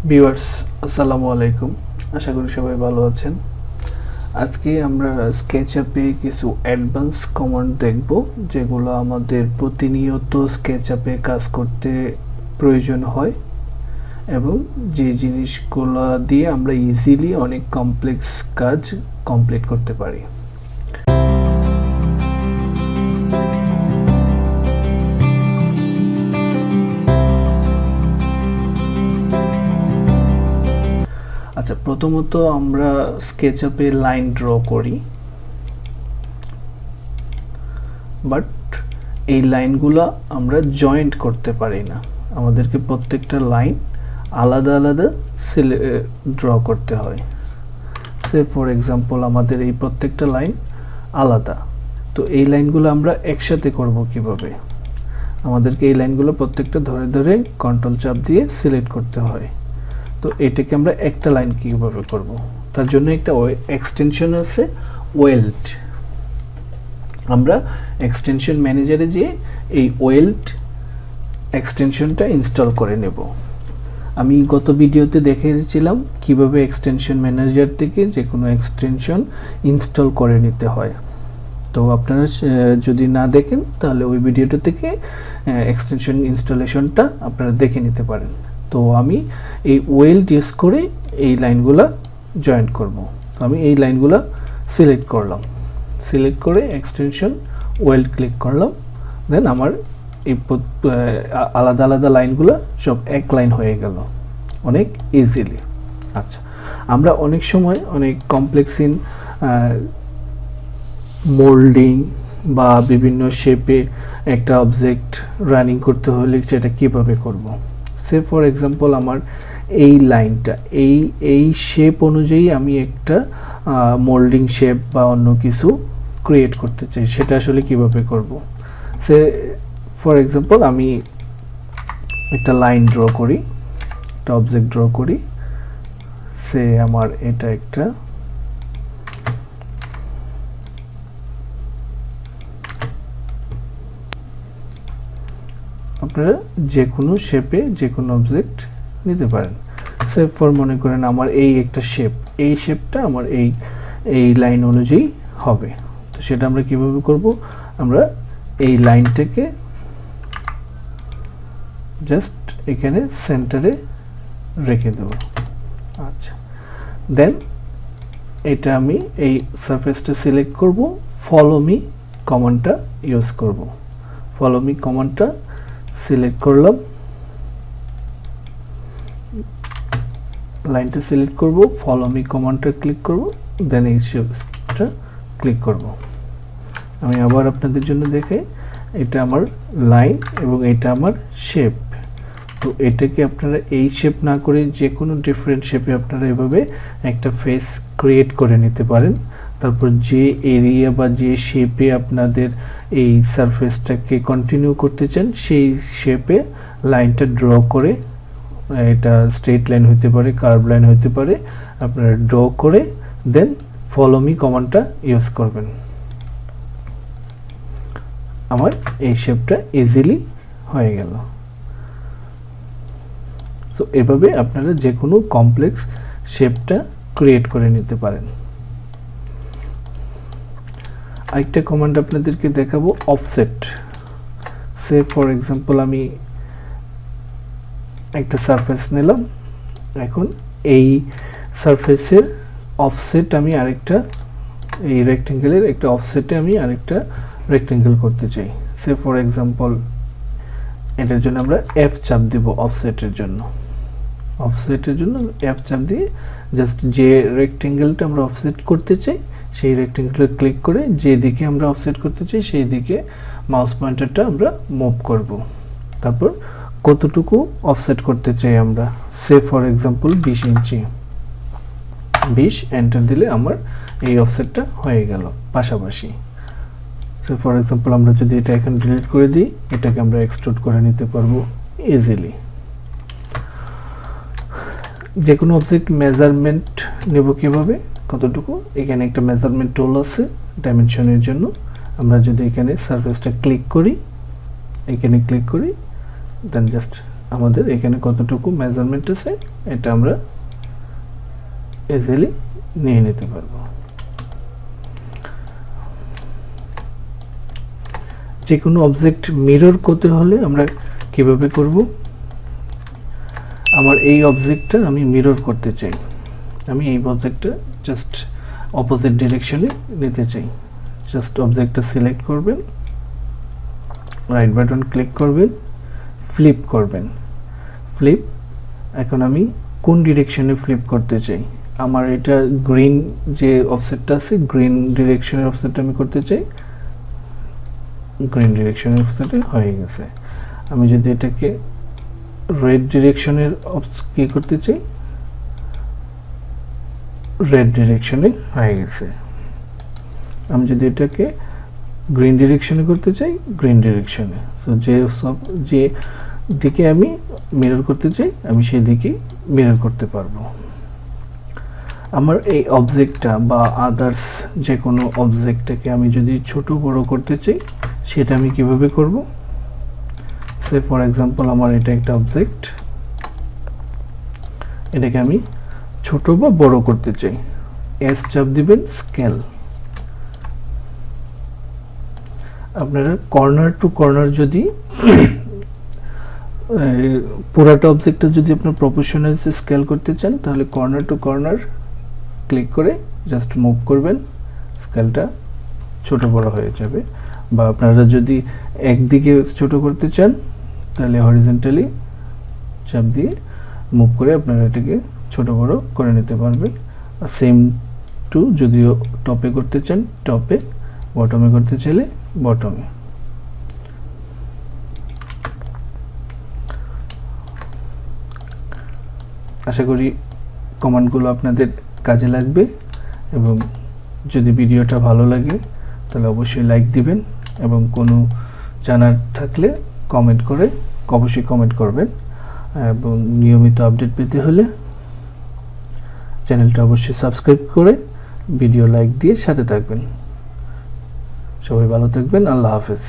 Viewers আসসালামু আলাইকুম, আশা করি সবাই ভালো আছেন। আজকে আমরা স্কেচআপে কিছু অ্যাডভান্স কমান্ড দেখব যেগুলো আমাদের প্রতিনিয়ত স্কেচআপে কাজ করতে প্রয়োজন হয় এবং যে জিনিসগুলো দিয়ে আমরা ইজিলি অনেক কমপ্লেক্স কাজ কমপ্লিট করতে পারি। আচ্ছা, প্রথমত আমরা স্কেচআপে লাইন ড্র করি, বাট এই লাইনগুলো আমরা জয়েন্ট করতে পারি না। আমাদেরকে প্রত্যেকটা লাইন আলাদা আলাদা ড্র করতে হয়। সে ফর এক্সাম্পল আমাদের এই প্রত্যেকটা লাইন আলাদা, তো এই লাইনগুলো আমরা একসাথে করব কিভাবে? আমাদেরকে এই লাইনগুলো প্রত্যেকটা ধরে ধরে কন্ট্রোল চাপ দিয়ে সিলেক্ট করতে হয়। তো এটাকে আমরা একটা লাইন কীভাবে করব? তার জন্য একটা এক্সটেনশন আছে ওয়েল্ড। আমরা এক্সটেনশন ম্যানেজারে যেয়ে এই ওয়েল্ড এক্সটেনশনটা ইনস্টল করে নেব। আমি গত ভিডিওতে দেখিয়েছিলাম কিভাবে এক্সটেনশন ম্যানেজার থেকে যে কোনো এক্সটেনশন ইনস্টল করে নিতে হয়। তো আপনারা যদি না দেখেন তাহলে ওই ভিডিওটা থেকে এক্সটেনশন ইনস্টলেশনটা আপনারা দেখে নিতে পারেন। তো আমি এই ওয়েল্ড ইউজ করে এই লাইনগুলো জয়েন্ট করব। তো আমি এই লাইনগুলো সিলেক্ট করলাম, সিলেক্ট করে এক্সটেনশন ওয়েল্ড ক্লিক করলাম, দেন আমার এই আলাদা আলাদা লাইনগুলো সব এক লাইন হয়ে গেল অনেক ইজিলি। আচ্ছা, আমরা অনেক সময় অনেক কমপ্লেক্স ইন মোল্ডিং বা বিভিন্ন শেপে একটা অবজেক্ট রানিং করতে হলে সেটা কীভাবে করব? সে ফর এক্সাম্পল আমার এই লাইনটা এই শেপ অনুযায়ী আমি একটা মোল্ডিং শেপ বা অন্য কিছু ক্রিয়েট করতে চাই, সেটা আসলে কিভাবে করব? সে ফর এক্সাম্পল আমি একটা লাইন ড্র করি, একটা অবজেক্ট ড্র করি। সে আমার এটা একটা আপনারা যে কোনো শেপে যে কোনো অবজেক্ট নিতে পারেন। সে ফর মনে করেন আমার এই একটা শেপ, এই শেপটা আমার এই লাইন অনুযায়ী হবে। তো সেটা আমরা কিভাবে করব? আমরা এই লাইনটাকে জাস্ট এখানে সেন্টারে রেখে দেব। আচ্ছা, দেন এটা আমি এই সারফেসটা সিলেক্ট করব, ফলো মি কমান্ডটা ইউজ করব। ফলো মি কমান্ডটা সিলেক্ট করলাম, লাইনটা সিলেক্ট করব, ফলো মি কমান্ডটা ক্লিক করব, দেন এই শেপটা ক্লিক করব। আমি আবার আপনাদের জন্য দেখাই, এটা আমার লাইন এবং এটা আমার শেপ। তো এটাকে আপনারা এই শেপ না করে যে কোনো ডিফারেন্ট শেপে আপনারা এভাবে একটা ফেস ক্রিয়েট করে নিতে পারেন। তারপর যে এরিয়া বা যে শেপে আপনাদের এই সারফেসটাকে কন্টিনিউ করতে চান সেই শেপে লাইনটা ড্র করে, এটা স্ট্রেট লাইন হতে পারে, কার্ভ লাইন হতে পারে, আপনারা ড্র করে দেন ফলো মি কমান্ডটা ইউজ করবেন। আমার এই শেপটা ইজিলি হয়ে গেল। সো এভাবে আপনারা যে কোনো কমপ্লেক্স শেপটা ক্রিয়েট করে নিতে পারেন। আরেকটা কমান্ড আপনাদেরকে দেখাবো, অফসেট। সে ফর এক্সাম্পল আমি একটা সারফেস নিলাম, এখন এই সারফেসের অফসেট আমি আরেকটা, এই রেক্টেঙ্গেলের একটা অফসেটে আমি আরেকটা রেক্টেঙ্গেল করতে চাই। সে ফর এক্সাম্পল এটার জন্য আমরা এফ চাপ দেব। অফসেটের জন্য এফ চাপ দিয়ে জাস্ট যে রেক্টেঙ্গেলটা আমরা অফসেট করতে চাই সেই রেক্টেঙ্গেলে ক্লিক করে যেদিকে আমরা অফসেট করতে চাই সেই দিকে মাউস পয়েন্টারটা আমরা মুভ করব। তারপর কতটুকু অফসেট করতে চাই আমরা, সে ফর এক্সাম্পল 20 ইঞ্চি, 20 এন্টার দিলে আমার এই অফসেটটা হয়ে গেল পাশাপাশি। সে ফর এক্সাম্পল আমরা যদি এটা এখন ডিলিট করে দিই, এটাকে আমরা এক্সট্রুড করে নিতে পারবো ইজিলি। যে কোনো অবজেক্ট মেজারমেন্ট নেব কিভাবে, কতটুকু? এখানে একটা মেজারমেন্ট টুল আছে ডাইমেনশনের জন্য। আমরা যদি এখানে সারফেসটা ক্লিক করি, এখানে ক্লিক করি, দেন জাস্ট আমাদের এখানে কতটুকু মেজারমেন্ট আছে এটা আমরা ইজিলি নিয়ে নিতে পারবো। যে কোনো অবজেক্ট মিরর করতে হলে আমরা কিভাবে করব? আমার এই অবজেক্টটা আমি মিরর করতে চাই, আমি এই অবজেক্টটা জাস্ট অপোজিট ডিরেকশনে নিতে চাই। জাস্ট অবজেক্টটা সিলেক্ট করবেন, রাইট বাটন ক্লিক করবেন, ফ্লিপ করবেন। ফ্লিপ, এখন আমি কোন ডিরেকশনে ফ্লিপ করতে চাই? আমার এটা গ্রিন যে অফসেটটা আছে, গ্রিন ডিরেকশনের অফসেটটা আমি করতে চাই। গ্রিন ডিরেকশনের অফসেটে হয়ে গেছে। আমি যদি এটাকে রেড ডিরেকশনের কি করতে চাই, রেড ডিরেকশনে হয়ে গেছে। আমি যদি এটাকে গ্রিন ডিরেকশনে করতে চাই, গ্রিন ডিরেকশনে। সো যে দিকে আমি মিরর করতে চাই আমি সেই দিকে মিরর করতে পারবো। আমার এই অবজেক্টটা বা আদার্স যে কোনো অবজেক্টটাকে আমি যদি ছোট বড় করতে চাই সেটা আমি কিভাবে করব? সে ফর এক্সাম্পল আমার এটা একটা অবজেক্ট, এটাকে আমি ছোট বা বড় করতে চাই। এস চাপ দিবেন, স্কেল। আপনারা কর্নার টু কর্নার যদি পুরাটা অবজেক্টটা যদি আপনার প্রপোর্শনাল স্কেল করতে চান তাহলে কর্নার টু কর্নার ক্লিক করে জাস্ট মুভ করবেন, স্কেলটা ছোট বড় হয়ে যাবে। বা আপনারা যদি একদিকে ছোট করতে চান তাহলে হরিজন্টালি চাপ দিয়ে মুভ করে আপনারা এটাকে ছোট বড় করে নিতে পারবেন। আর সেম টু যদিও টপে করতে চান টপে, বটমে করতে চাইলে বটমে। আশা করি কমান্ডগুলো আপনাদের কাজে লাগবে, এবং যদি ভিডিওটা ভালো লাগে তাহলে অবশ্যই লাইক দিবেন, এবং কোনো জানার থাকলে কমেন্ট করে অবশ্যই কমেন্ট করবেন। এবং নিয়মিত আপডেট পেতে হলে চ্যানেলটা অবশ্যই সাবস্ক্রাইব করে ভিডিও লাইক দিয়ে সাথে থাকবেন। সবাই ভালো থাকবেন, আল্লাহ হাফেজ।